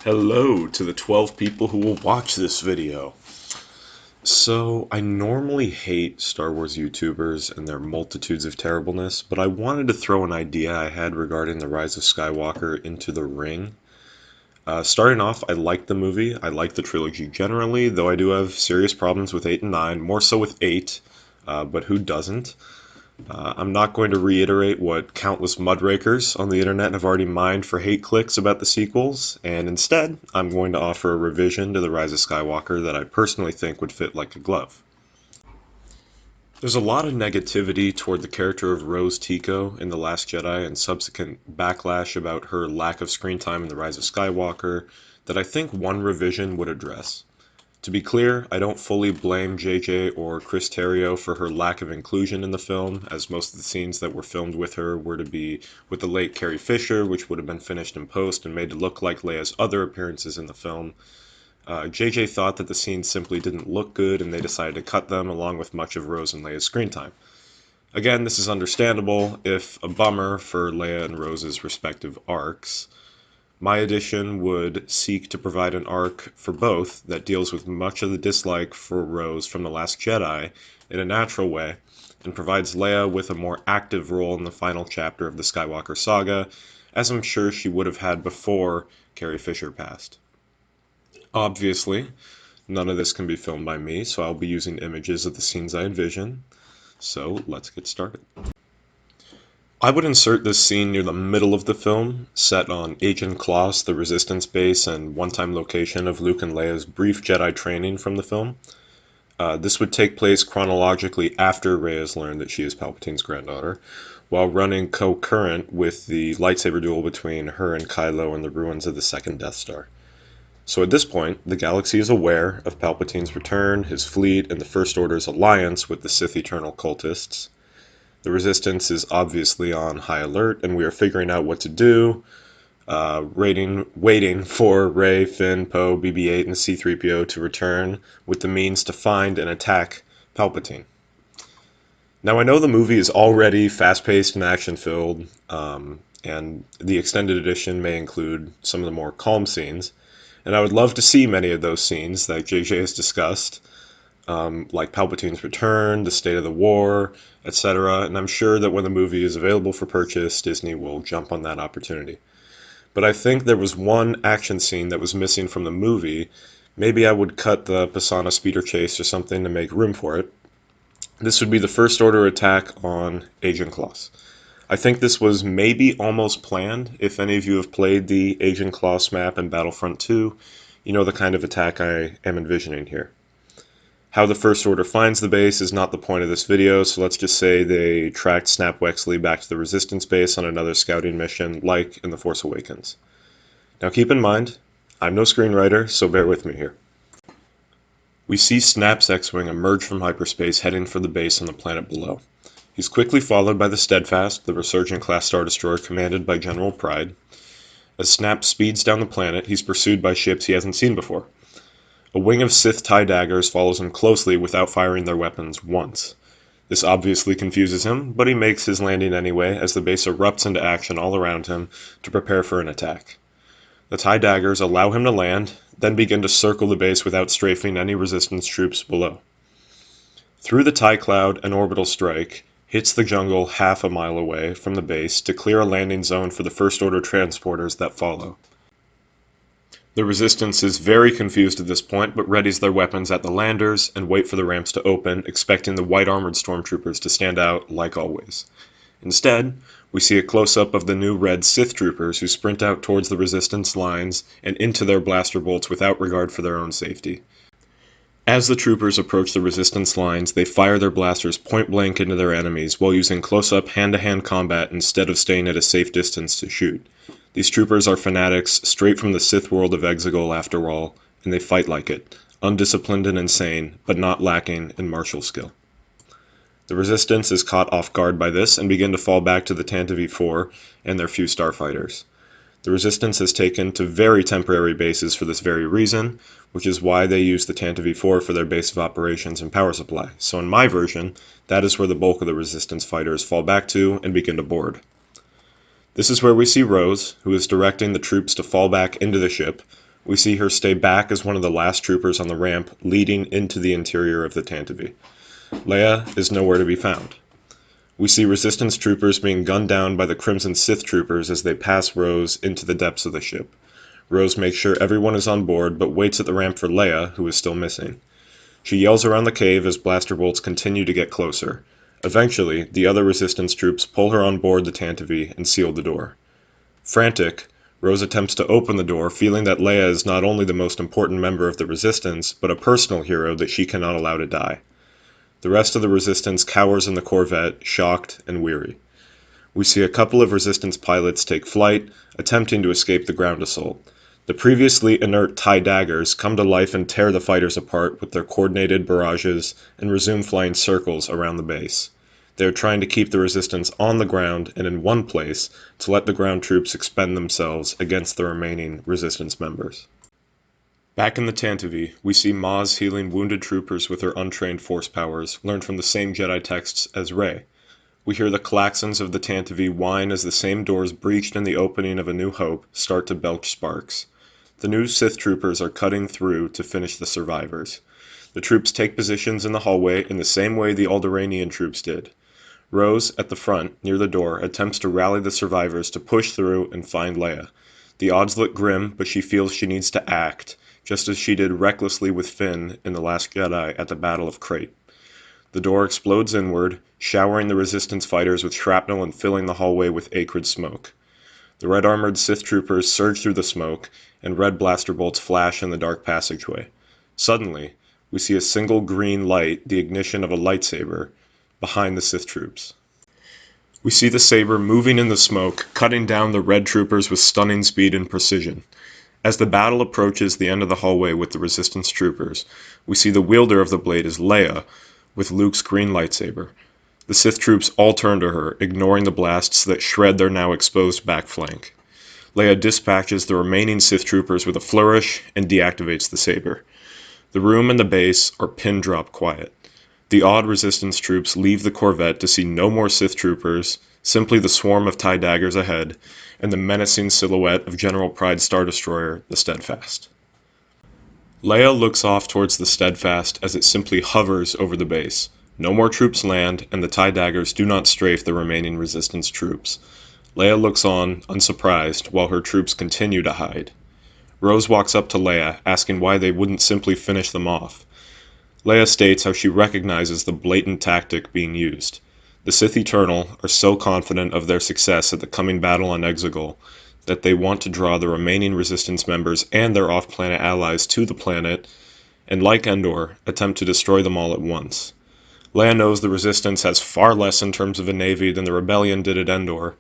Hello to the 12 people who will watch this video. So, I normally hate Star Wars YouTubers and their multitudes of terribleness, but I wanted to throw an idea I had regarding The Rise of Skywalker into the ring. Starting off, I like the movie. I like the trilogy generally, though I do have serious problems with 8 and 9, more so with 8, but who doesn't? I'm not going to reiterate what countless mudrakers on the internet have already mined for hate clicks about the sequels, and instead, I'm going to offer a revision to The Rise of Skywalker that I personally think would fit like a glove. There's a lot of negativity toward the character of Rose Tico in The Last Jedi and subsequent backlash about her lack of screen time in The Rise of Skywalker that I think one revision would address. To be clear, I don't fully blame JJ or Chris Terrio for her lack of inclusion in the film, as most of the scenes that were filmed with her were to be with the late Carrie Fisher, which would have been finished in post and made to look like Leia's other appearances in the film. JJ thought that the scenes simply didn't look good, and they decided to cut them along with much of Rose and Leia's screen time. Again, this is understandable, if a bummer for Leia and Rose's respective arcs. My edition would seek to provide an arc for both that deals with much of the dislike for Rose from The Last Jedi in a natural way, and provides Leia with a more active role in the final chapter of the Skywalker saga, as I'm sure she would have had before Carrie Fisher passed. Obviously, none of this can be filmed by me, so I'll be using images of the scenes I envision. So let's get started. I would insert this scene near the middle of the film, set on Agent Kloss, the Resistance base and one-time location of Luke and Leia's brief Jedi training from the film. This would take place chronologically after Rey has learned that she is Palpatine's granddaughter, while running concurrent with the lightsaber duel between her and Kylo in the ruins of the second Death Star. So at this point, the galaxy is aware of Palpatine's return, his fleet, and the First Order's alliance with the Sith Eternal cultists. The Resistance is obviously on high alert, and we are figuring out what to do, waiting for Rey, Finn, Poe, BB-8, and C-3PO to return with the means to find and attack Palpatine. Now, I know the movie is already fast-paced and action-filled, and the extended edition may include some of the more calm scenes, and I would love to see many of those scenes that JJ has discussed, like Palpatine's return, the state of the war, etc. And I'm sure that when the movie is available for purchase, Disney will jump on that opportunity. But I think there was one action scene that was missing from the movie. Maybe I would cut the Pisana speeder chase or something to make room for it. This would be the First Order attack on Agent Kloss. I think this was maybe almost planned. If any of you have played the Agent Kloss map in Battlefront 2, you know the kind of attack I am envisioning here. How the First Order finds the base is not the point of this video, so let's just say they tracked Snap Wexley back to the Resistance base on another scouting mission, like in The Force Awakens. Now keep in mind, I'm no screenwriter, so bear with me here. We see Snap's X-Wing emerge from hyperspace heading for the base on the planet below. He's quickly followed by the Steadfast, the Resurgent-class Star Destroyer commanded by General Pryde. As Snap speeds down the planet, he's pursued by ships he hasn't seen before. A wing of Sith TIE daggers follows him closely without firing their weapons once. This obviously confuses him, but he makes his landing anyway as the base erupts into action all around him to prepare for an attack. The TIE daggers allow him to land, then begin to circle the base without strafing any resistance troops below. Through the TIE cloud, an orbital strike hits the jungle half a mile away from the base to clear a landing zone for the First Order transporters that follow. The Resistance is very confused at this point, but readies their weapons at the landers and wait for the ramps to open, expecting the white-armored stormtroopers to stand out like always. Instead, we see a close-up of the new red Sith troopers who sprint out towards the Resistance lines and into their blaster bolts without regard for their own safety. As the troopers approach the Resistance lines, they fire their blasters point-blank into their enemies while using close-up hand-to-hand combat instead of staying at a safe distance to shoot. These troopers are fanatics straight from the Sith world of Exegol after all, and they fight like it, undisciplined and insane, but not lacking in martial skill. The Resistance is caught off guard by this and begin to fall back to the Tantive 4 and their few starfighters. The Resistance has taken to very temporary bases for this very reason, which is why they use the Tantive 4 for their base of operations and power supply. So in my version, that is where the bulk of the Resistance fighters fall back to and begin to board. This is where we see Rose, who is directing the troops to fall back into the ship, We see her stay back as one of the last troopers on the ramp leading into the interior of the Tantive. Leia is nowhere to be found. We see Resistance troopers being gunned down by the Crimson Sith troopers as they pass Rose into the depths of the ship. Rose makes sure everyone is on board, but waits at the ramp for Leia, who is still missing. She yells around the cave as blaster bolts continue to get closer. Eventually, the other Resistance troops pull her on board the Tantive and seal the door. Frantic, Rose attempts to open the door, feeling that Leia is not only the most important member of the Resistance, but a personal hero that she cannot allow to die. The rest of the Resistance cowers in the Corvette, shocked and weary. We see a couple of Resistance pilots take flight, attempting to escape the ground assault. The previously inert TIE daggers come to life and tear the fighters apart with their coordinated barrages and resume flying circles around the base. They are trying to keep the Resistance on the ground and in one place to let the ground troops expend themselves against the remaining Resistance members. Back in the Tantive, we see Maz healing wounded troopers with her untrained force powers, learned from the same Jedi texts as Rey. We hear the klaxons of the Tantive whine as the same doors breached in the opening of A New Hope start to belch sparks. The new Sith troopers are cutting through to finish the survivors. The troops take positions in the hallway in the same way the Alderaanian troops did. Rose, at the front, near the door, attempts to rally the survivors to push through and find Leia. The odds look grim, but she feels she needs to act, just as she did recklessly with Finn in The Last Jedi at the Battle of Crait. The door explodes inward, showering the Resistance fighters with shrapnel and filling the hallway with acrid smoke. The red-armored Sith troopers surge through the smoke, and red blaster bolts flash in the dark passageway. Suddenly, we see a single green light, the ignition of a lightsaber, behind the Sith troops. We see the saber moving in the smoke, cutting down the red troopers with stunning speed and precision. As the battle approaches the end of the hallway with the Resistance troopers, we see the wielder of the blade is Leia, with Luke's green lightsaber. The Sith troops all turn to her, ignoring the blasts that shred their now exposed back flank. Leia dispatches the remaining Sith troopers with a flourish and deactivates the saber. The room and the base are pin-drop quiet. The awed Resistance troops leave the Corvette to see no more Sith troopers, simply the swarm of TIE daggers ahead, and the menacing silhouette of General Pryde's Star Destroyer, the Steadfast. Leia looks off towards the Steadfast as it simply hovers over the base. No more troops land, and the TIE daggers do not strafe the remaining Resistance troops. Leia looks on, unsurprised, while her troops continue to hide. Rose walks up to Leia, asking why they wouldn't simply finish them off. Leia states how she recognizes the blatant tactic being used. The Sith Eternal are so confident of their success at the coming battle on Exegol that they want to draw the remaining Resistance members and their off-planet allies to the planet, and like Endor, attempt to destroy them all at once. Leia knows the Resistance has far less in terms of a navy than the Rebellion did at Endor,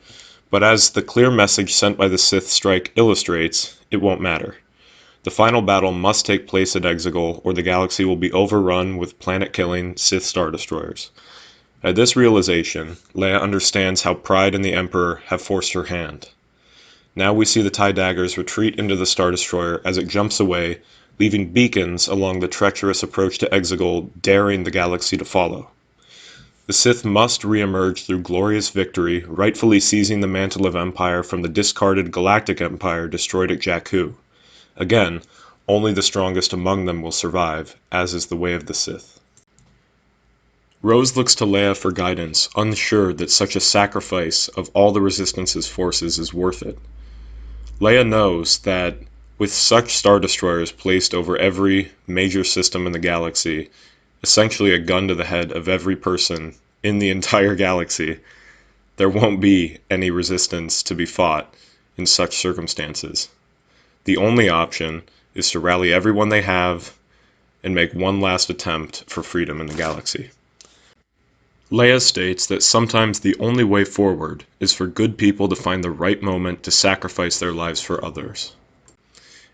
but as the clear message sent by the Sith strike illustrates, it won't matter. The final battle must take place at Exegol, or the galaxy will be overrun with planet-killing Sith Star Destroyers. At this realization, Leia understands how Pryde and the Emperor have forced her hand. Now we see the TIE daggers retreat into the Star Destroyer as it jumps away, leaving beacons along the treacherous approach to Exegol, daring the galaxy to follow. The Sith must re-emerge through glorious victory, rightfully seizing the mantle of Empire from the discarded Galactic Empire destroyed at Jakku. Again, only the strongest among them will survive, as is the way of the Sith. Rose looks to Leia for guidance, unsure that such a sacrifice of all the Resistance's forces is worth it. Leia knows that, with such Star Destroyers placed over every major system in the galaxy, essentially a gun to the head of every person in the entire galaxy, there won't be any resistance to be fought in such circumstances. The only option is to rally everyone they have and make one last attempt for freedom in the galaxy. Leia states that sometimes the only way forward is for good people to find the right moment to sacrifice their lives for others.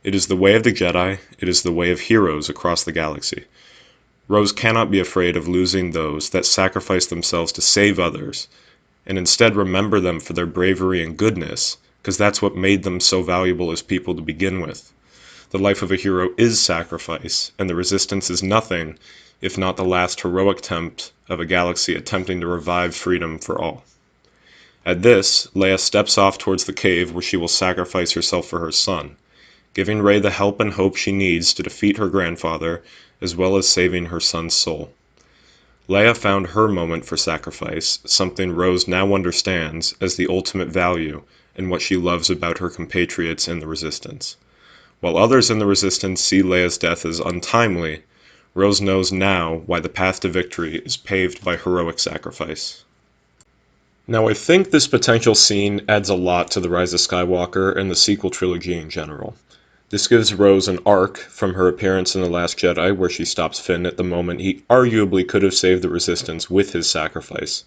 It is the way of the Jedi, it is the way of heroes across the galaxy. Rose cannot be afraid of losing those that sacrifice themselves to save others, and instead remember them for their bravery and goodness, because that's what made them so valuable as people to begin with. The life of a hero is sacrifice, and the Resistance is nothing if not the last heroic attempt of a galaxy attempting to revive freedom for all. At this, Leia steps off towards the cave where she will sacrifice herself for her son. giving Rey the help and hope she needs to defeat her grandfather, as well as saving her son's soul. Leia found her moment for sacrifice, something Rose now understands as the ultimate value in what she loves about her compatriots in the Resistance. While others in the Resistance see Leia's death as untimely, Rose knows now why the path to victory is paved by heroic sacrifice. Now, I think this potential scene adds a lot to The Rise of Skywalker and the sequel trilogy in general. This gives Rose an arc from her appearance in The Last Jedi, where she stops Finn at the moment he arguably could have saved the Resistance with his sacrifice.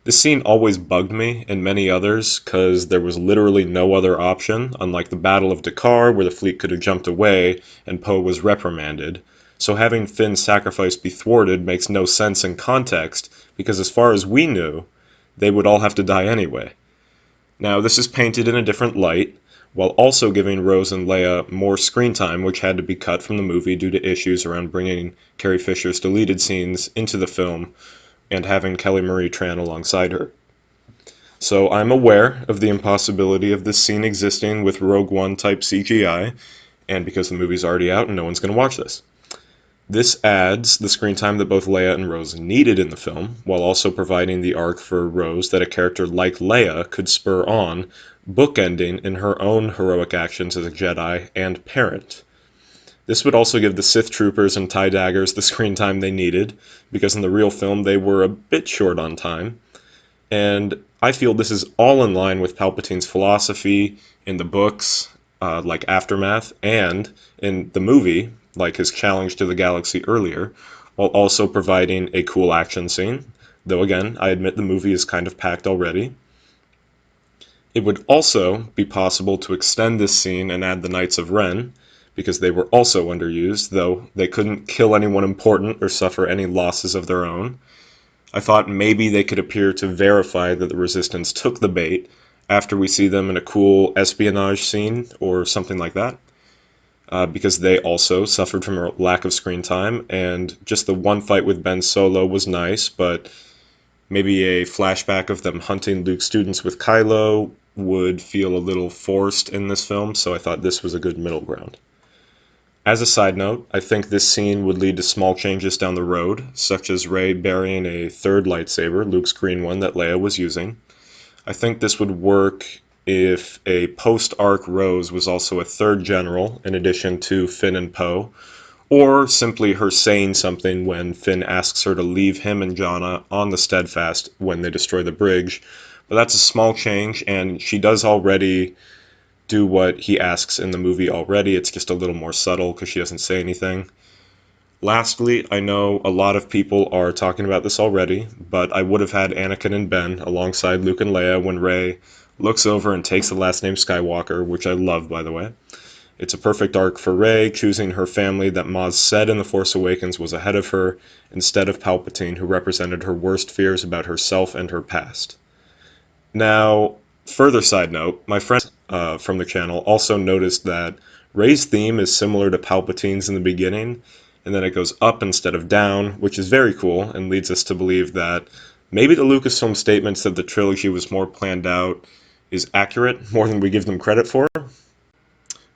This scene always bugged me, and many others, because there was literally no other option, unlike the Battle of Dakar, where the fleet could have jumped away and Poe was reprimanded. So having Finn's sacrifice be thwarted makes no sense in context, because as far as we knew, they would all have to die anyway. Now, this is painted in a different light, while also giving Rose and Leia more screen time, which had to be cut from the movie due to issues around bringing Carrie Fisher's deleted scenes into the film and having Kelly Marie Tran alongside her. So I'm aware of the impossibility of this scene existing with Rogue One type CGI, and because the movie's already out and no one's going to watch this. This adds the screen time that both Leia and Rose needed in the film, while also providing the arc for Rose that a character like Leia could spur on, bookending in her own heroic actions as a Jedi and parent. This would also give the Sith troopers and TIE daggers the screen time they needed, because in the real film they were a bit short on time. And I feel this is all in line with Palpatine's philosophy in the books, like Aftermath, and in the movie, like his challenge to the galaxy earlier, while also providing a cool action scene. Though again, I admit the movie is kind of packed already. It would also be possible to extend this scene and add the Knights of Ren, because they were also underused, though they couldn't kill anyone important or suffer any losses of their own. I thought maybe they could appear to verify that the Resistance took the bait after we see them in a cool espionage scene or something like that, because they also suffered from a lack of screen time, and just the one fight with Ben Solo was nice, but maybe a flashback of them hunting Luke's students with Kylo would feel a little forced in this film, so I thought this was a good middle ground. As a side note, I think this scene would lead to small changes down the road, such as Rey burying a third lightsaber, Luke's green one that Leia was using. I think this would work if a post-arc Rose was also a third general, in addition to Finn and Poe, or simply her saying something when Finn asks her to leave him and Jannah on the Steadfast when they destroy the bridge. But that's a small change, and she does already do what he asks in the movie already. It's just a little more subtle because she doesn't say anything. Lastly, I know a lot of people are talking about this already, but I would have had Anakin and Ben alongside Luke and Leia when Rey looks over and takes the last name Skywalker, which I love, by the way. It's a perfect arc for Rey, choosing her family that Maz said in The Force Awakens was ahead of her, instead of Palpatine, who represented her worst fears about herself and her past. Now, further side note, my friend from the channel also noticed that Rey's theme is similar to Palpatine's in the beginning, and then it goes up instead of down, which is very cool and leads us to believe that maybe the Lucasfilm statements that the trilogy was more planned out is accurate, more than we give them credit for.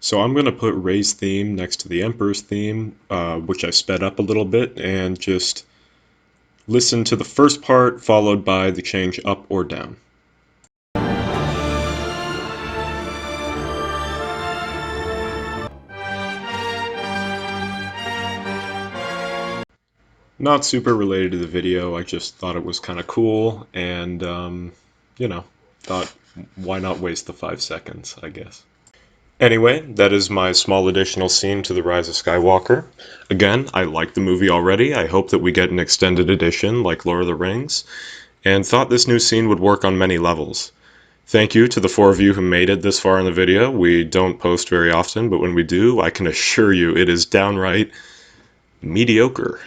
So I'm going to put Rey's theme next to the Emperor's theme, which I sped up a little bit, and just listen to the first part followed by the change up or down. Not super related to the video, I just thought it was kind of cool, and, thought why not waste the 5 seconds, I guess. Anyway, that is my small additional scene to The Rise of Skywalker. Again, I like the movie already. I hope that we get an extended edition like Lord of the Rings, and thought this new scene would work on many levels. Thank you to the 4 of you who made it this far in the video. We don't post very often, but when we do, I can assure you it is downright mediocre.